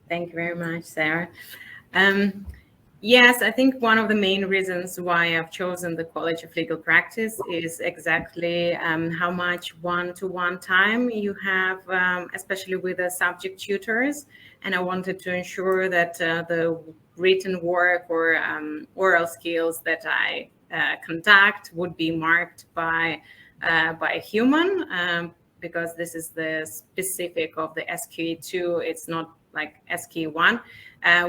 Thank you very much, Sarah. Um, yes, I think one of the main reasons why I've chosen the College of Legal Practice is exactly how much one-to-one time you have, especially with the subject tutors. And I wanted to ensure that the written work or oral skills that I conduct would be marked by a human. Because this is the specific of the SQE2. It's not like SQE1,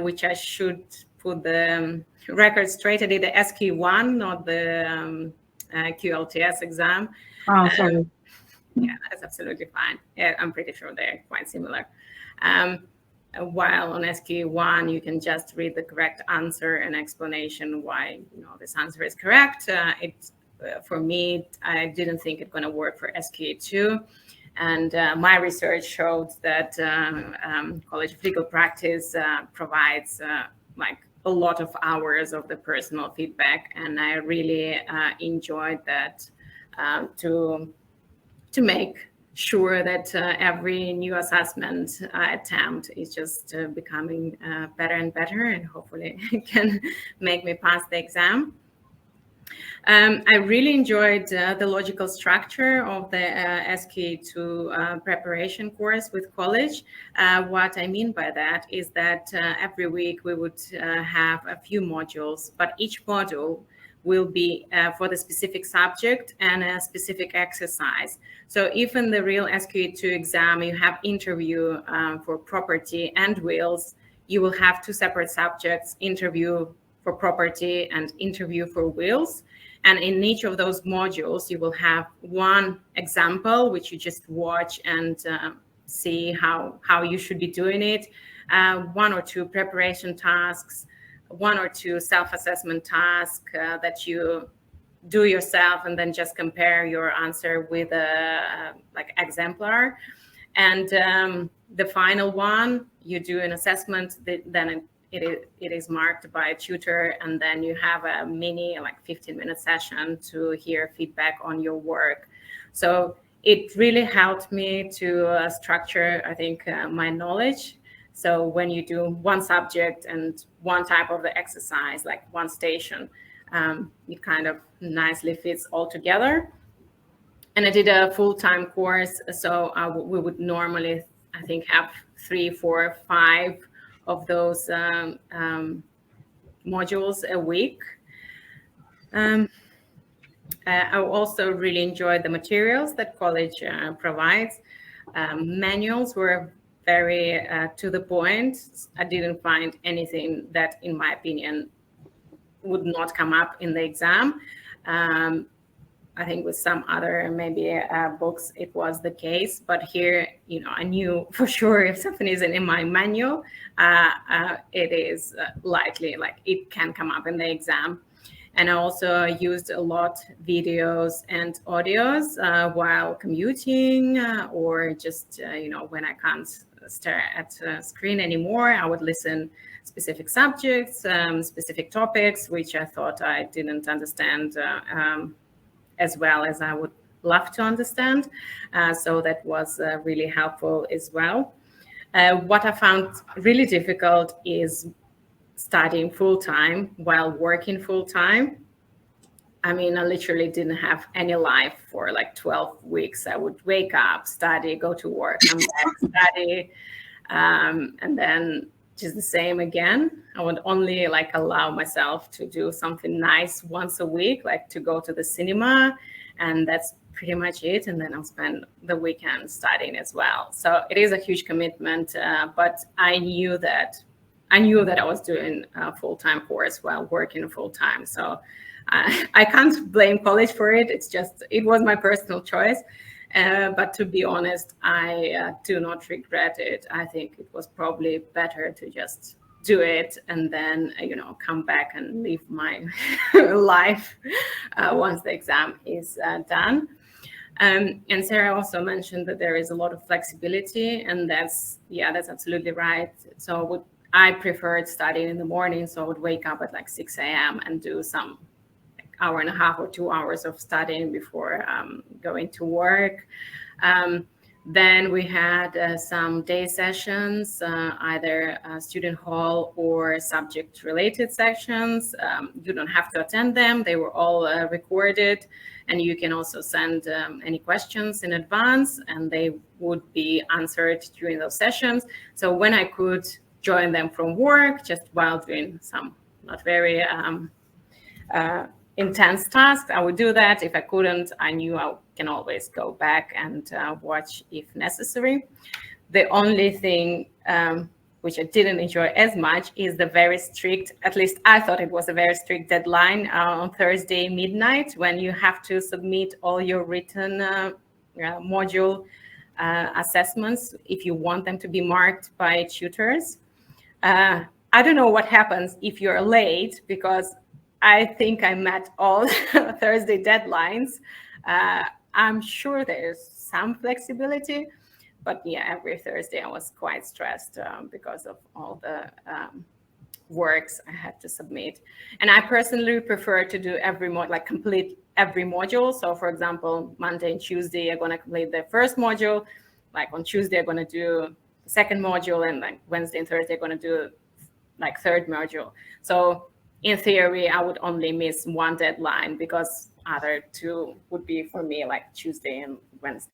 which I should put the record straight. I did the SQE1, not the QLTS exam. Oh, sorry. Yeah, that's absolutely fine. Yeah, I'm pretty sure they're quite similar. Um, while on SQE1, you can just read the correct answer and explanation why this answer is correct. For me, I didn't think it's going to work for SQE2. And my research showed that College of Legal Practice provides like a lot of hours of the personal feedback, and I really enjoyed that to make sure that every new assessment attempt is just becoming better and better, and hopefully can make me pass the exam. I really enjoyed the logical structure of the SQE2 preparation course with college. What I mean by that is that every week we would have a few modules, but each module will be for the specific subject and a specific exercise. So if in the real SQE2 exam you have interview for property and wills, you will have two separate subjects, interview for property and interview for wills. And in each of those modules, you will have one example, which you just watch and see how you should be doing it, one or two preparation tasks, one or two self-assessment tasks that you do yourself, and then just compare your answer with a like exemplar. And the final one, you do an assessment, then it is marked by a tutor, and then you have a mini like 15-minute session to hear feedback on your work. So it really helped me to structure, I think, my knowledge. So when you do one subject and one type of the exercise, like one station, it kind of nicely fits all together. And I did a full-time course, so we would normally, I think, have 3, 4, 5 of those modules a week. I also really enjoyed the materials that college provides. Manuals were very to the point. I didn't find anything that, in my opinion, would not come up in the exam. I think with some other maybe books it was the case, but here, I knew for sure if something isn't in my manual, it is likely like it can come up in the exam. And I also used a lot videos and audios while commuting or just, when I can't stare at a screen anymore, I would listen specific subjects, specific topics, which I thought I didn't understand as well as I would love to understand. So that was really helpful as well. What I found really difficult is studying full-time while working full-time. I mean, I literally didn't have any life for like 12 weeks. I would wake up, study, go to work, come back, study, and then just the same again. I would only like allow myself to do something nice once a week, like to go to the cinema, and that's pretty much it. And then I'll spend the weekend studying as well. So it is a huge commitment, but I knew that I was doing a full-time course while working full-time. So I can't blame college for it. It was my personal choice. But to be honest, I do not regret it. I think it was probably better to just do it and then, come back and live my life once the exam is done. And Sarah also mentioned that there is a lot of flexibility, and that's absolutely right. So I preferred studying in the morning, so I would wake up at like 6 a.m. and do some hour and a half or 2 hours of studying before going to work. Then we had some day sessions, either student hall or subject-related sections. You don't have to attend them. They were all recorded, and you can also send any questions in advance, and they would be answered during those sessions. So when I could join them from work, just while doing some not very intense tasks, I would do that. If I couldn't, I knew I can always go back and watch if necessary. The only thing which I didn't enjoy as much is the very strict, at least I thought it was a very strict deadline on Thursday midnight, when you have to submit all your written module assessments if you want them to be marked by tutors. I don't know what happens if you're late, because I think I met all Thursday deadlines. I'm sure there's some flexibility, but yeah, every Thursday I was quite stressed because of all the works I had to submit. And I personally prefer to do complete every module. So for example, Monday and Tuesday, I'm going to complete the first module. Like on Tuesday, I'm going to do the second module, and like Wednesday and Thursday, I'm going to do like third module. So in theory, I would only miss one deadline, because other two would be for me like Tuesday and Wednesday.